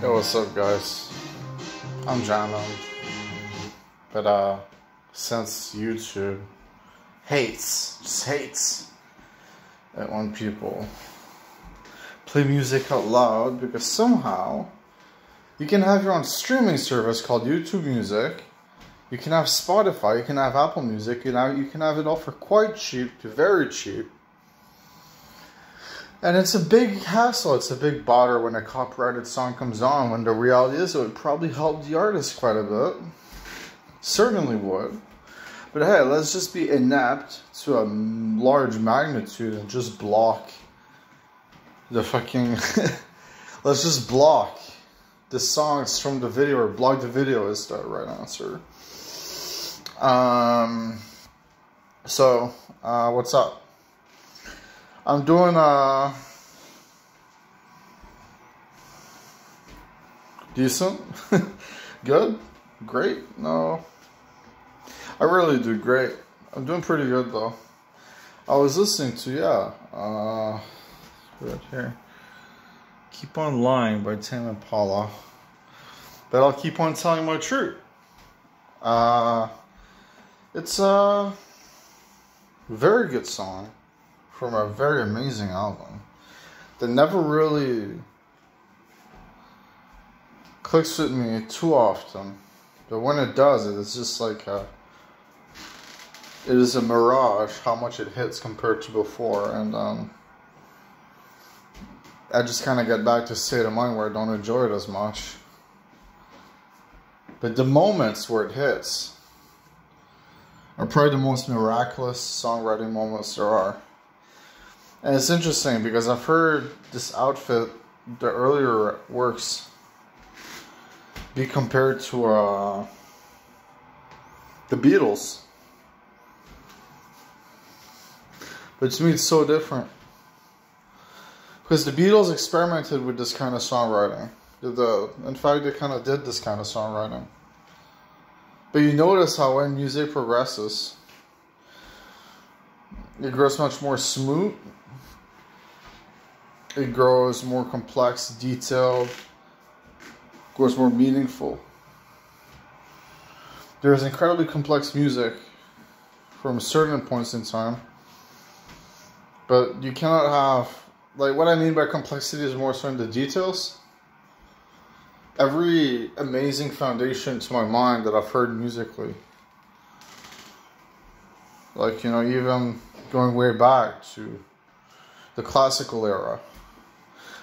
Yo, what's up, guys? I'm Jano, but since YouTube just hates it when people play music out loud, because somehow you can have your own streaming service called YouTube Music, you can have Spotify, you can have Apple Music, you can have it all for quite cheap to very cheap. And it's a big hassle, it's a big bother when a copyrighted song comes on, when the reality is it would probably help the artist quite a bit. Certainly would. But hey, let's just be inept to a large magnitude and just block the fucking... let's just block the songs from the video, or block the video is the right answer. What's up? I'm doing decent, good, great. No, I really do great. I'm doing pretty good though. I was listening to right here, "Keep on Lying" by Tame Impala, but I'll keep on telling my truth. It's a very good song from a very amazing album that never really clicks with me too often, but when it does, it's just like it is a mirage how much it hits compared to before. And I just kind of get back to a state of mind where I don't enjoy it as much, but the moments where it hits are probably the most miraculous songwriting moments there are. And it's interesting because I've heard this outfit, the earlier works, be compared to the Beatles. But to me it's so different. Because the Beatles experimented with this kind of songwriting. In fact, they kind of did this kind of songwriting. But you notice how when music progresses, it grows much more smooth. It grows more complex, detailed, grows more meaningful. There's incredibly complex music from certain points in time, but you cannot have, like, what I mean by complexity is more so in the details. Every amazing foundation to my mind that I've heard musically, like, you know, even going way back to the classical era,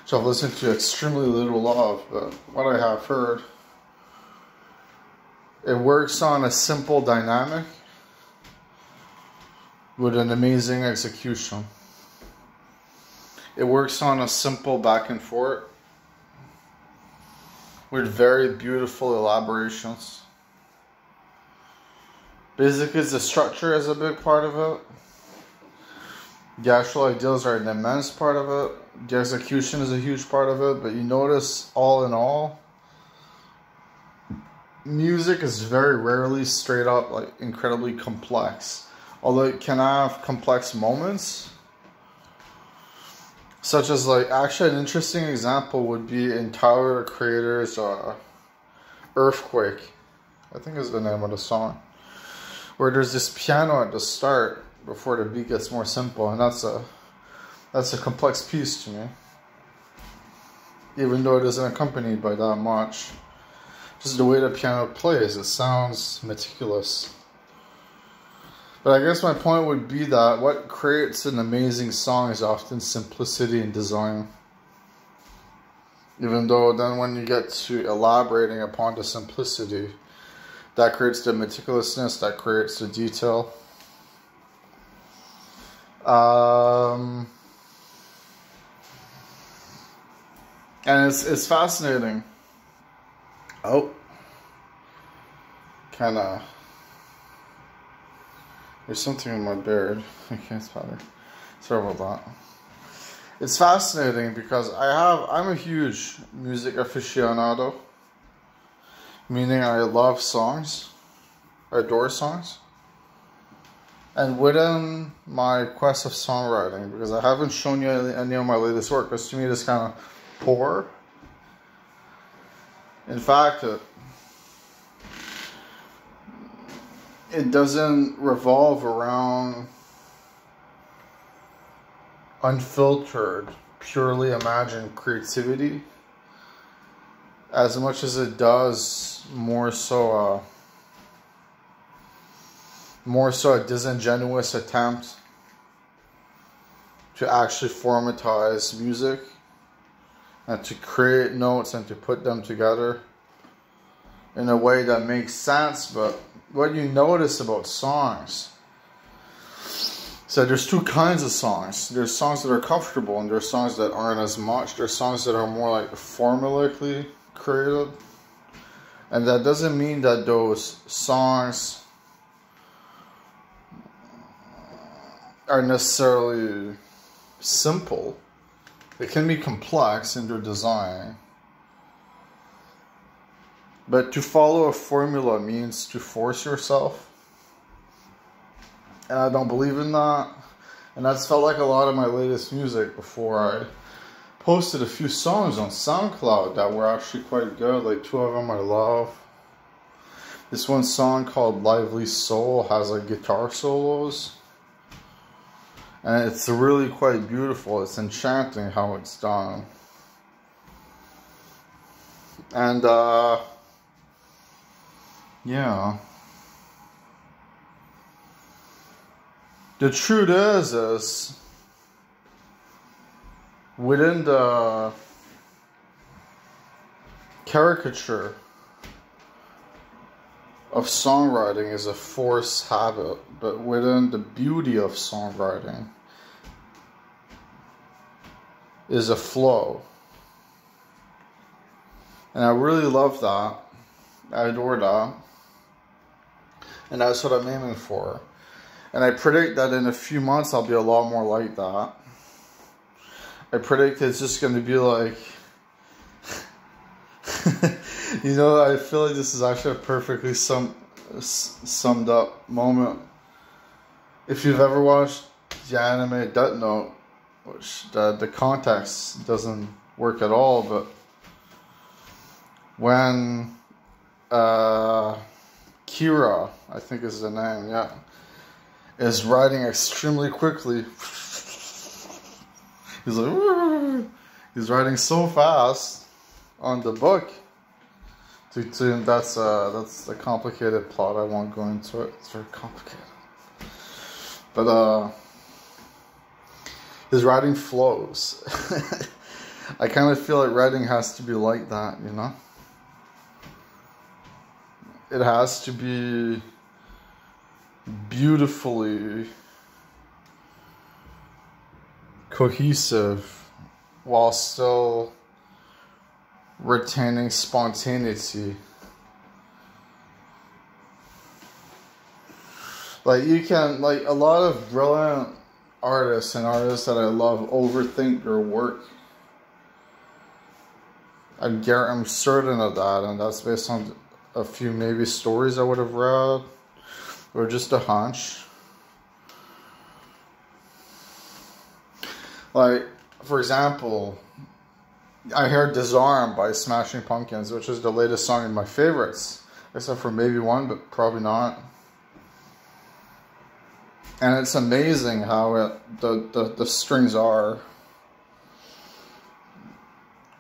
which I've listened to extremely little of, but what I have heard, it works on a simple dynamic with an amazing execution. It works on a simple back and forth with very beautiful elaborations. Basically, the structure is a big part of it. The actual ideas are an immense part of it. The execution is a huge part of it. But you notice, all in all, music is very rarely straight up, like, incredibly complex. Although it can have complex moments. Such as, like, actually an interesting example would be in Tyler, the Creator's Earthquake, I think is the name of the song, where there's this piano at the start before the beat gets more simple, and that's a complex piece to me, even though it isn't accompanied by that much. Just the way the piano plays, it sounds meticulous. But I guess my point would be that what creates an amazing song is often simplicity in design. Even though then when you get to elaborating upon the simplicity, that creates the meticulousness, that creates the detail. And it's fascinating. Oh, kind of. There's something in my beard. I can't spell it. Sorry about that. It's fascinating because I'm a huge music aficionado. Meaning I love songs. I adore songs. And within my quest of songwriting, because I haven't shown you any of my latest work, because to me it is kind of poor. In fact, it doesn't revolve around unfiltered, purely imagined creativity as much as it does more so a disingenuous attempt to actually formatize music and to create notes and to put them together in a way that makes sense. But what you notice about songs, so there's two kinds of songs. There's songs that are comfortable and there's songs that aren't as much. There's songs that are more like formulaically created. And that doesn't mean that those songs are necessarily simple. They can be complex in their design. But to follow a formula means to force yourself. And I don't believe in that. And that's felt like a lot of my latest music before I posted a few songs on SoundCloud that were actually quite good. Like 2 of them I love. This one song called Lively Soul has like guitar solos. And it's really quite beautiful. It's enchanting how it's done. And yeah. The truth is within the caricature of songwriting is a forced habit, but within the beauty of songwriting is a flow. And I really love that. I adore that. And that's what I'm aiming for. And I predict that in a few months I'll be a lot more like that. I predict it's just going to be like, you know, I feel like this is actually a perfectly summed up moment. If you've ever watched the anime Death Note, which the context doesn't work at all, but when Kira, I think is the name, yeah, is riding extremely quickly. He's like, he's riding so fast on the book. That's a complicated plot. I won't go into it. It's very complicated. But his writing flows. I kind of feel like writing has to be like that, you know? It has to be beautifully cohesive while still retaining spontaneity. Like you can, like a lot of brilliant artists and artists that I love overthink their work. I'm certain of that, and that's based on a few maybe stories I would have read, or just a hunch. Like, for example, I heard Disarm by Smashing Pumpkins, which is the latest song in my favorites, except for maybe one, but probably not. And it's amazing how the strings are.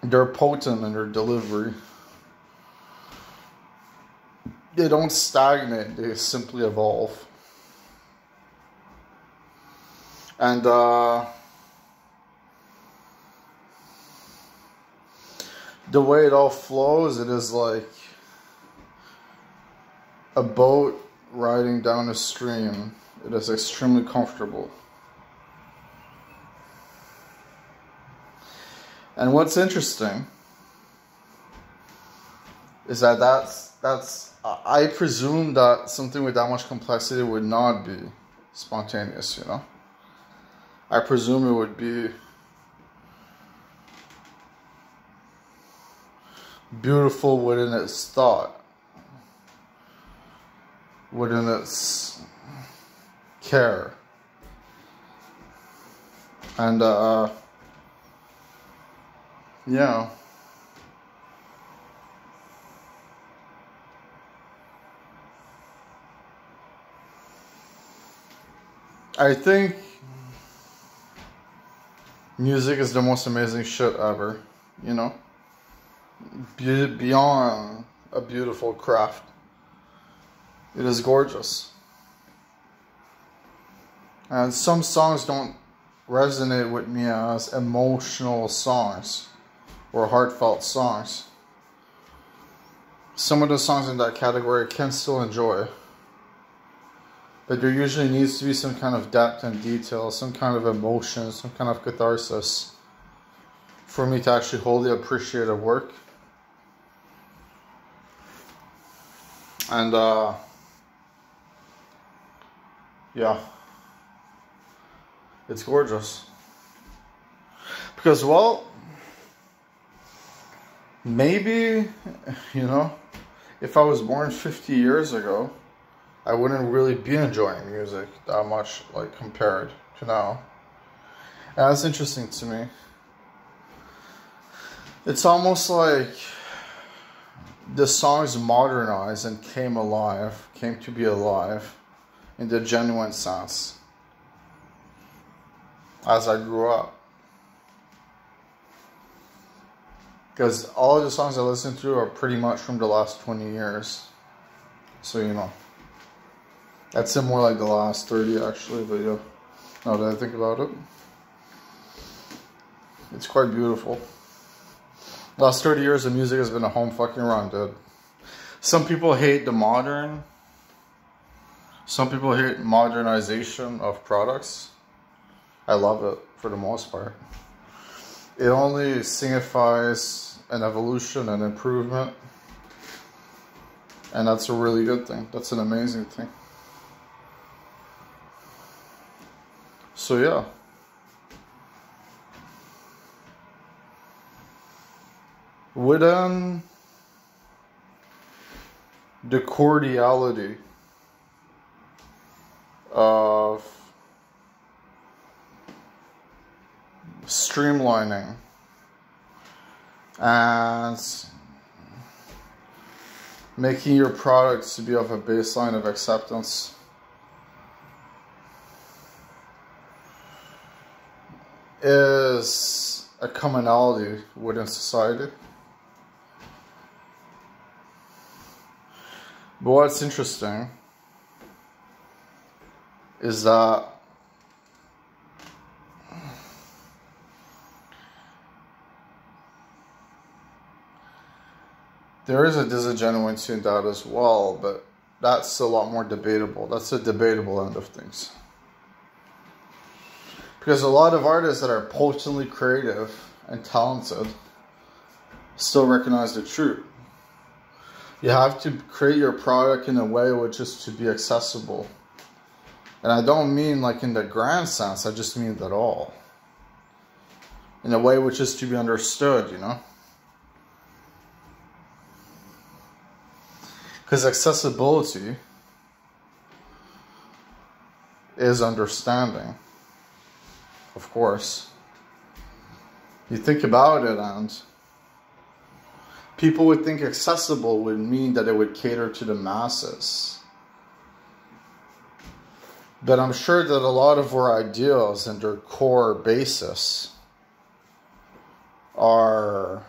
They're potent in their delivery. They don't stagnate, they simply evolve. And the way it all flows, it is like a boat riding down a stream. It is extremely comfortable. And what's interesting is that I presume that something with that much complexity would not be spontaneous, you know? I presume it would be beautiful within its thought, within its care. And, yeah. I think music is the most amazing shit ever, you know? Beyond a beautiful craft. It is gorgeous. And some songs don't resonate with me as emotional songs or heartfelt songs. Some of the songs in that category I can still enjoy. But there usually needs to be some kind of depth and detail, some kind of emotion, some kind of catharsis for me to actually wholly appreciate a work. And yeah, it's gorgeous. Because, well, maybe, you know, if I was born 50 years ago, I wouldn't really be enjoying music that much, like, compared to now. And that's interesting to me. It's almost like the songs modernized and came to be alive in the genuine sense as I grew up. Because all of the songs I listen to are pretty much from the last 20 years. So, you know. I'd say more like the last 30 actually, but yeah. Now that I think about it. It's quite beautiful. Last 30 years of music has been a home fucking run, dude. Some people hate the modern. Some people hate modernization of products. I love it for the most part. It only signifies an evolution and improvement. And that's a really good thing. That's an amazing thing. So yeah. Within the cordiality of streamlining and making your products to be of a baseline of acceptance, is a commonality within society. But what's interesting is that there is a disingenuity in that as well, but that's a lot more debatable. That's the debatable end of things. Because a lot of artists that are potently creative and talented still recognize the truth. You have to create your product in a way which is to be accessible. And I don't mean like in the grand sense, I just mean that all. In a way which is to be understood, you know? Because accessibility is understanding, of course. You think about it, and people would think accessible would mean that it would cater to the masses. But I'm sure that a lot of our ideals and their core basis are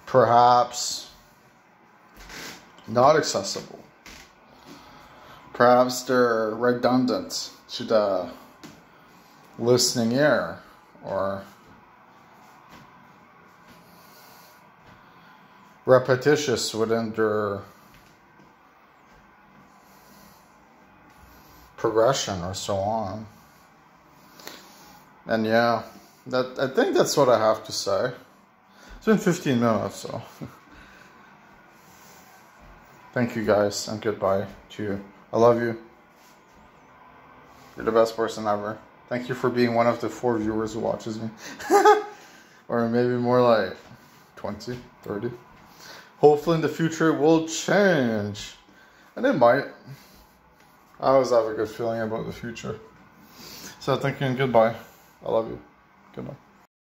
perhaps not accessible. Perhaps they're redundant to the listening ear, or repetitious within their progression, or so on. And yeah, I think that's what I have to say. It's been 15 minutes, so thank you guys, and goodbye to you. I love you. You're the best person ever. Thank you for being one of the 4 viewers who watches me. Or maybe more like 20, 30. Hopefully in the future it will change. And it might. I always have a good feeling about the future. So thank you and goodbye. I love you. Goodbye.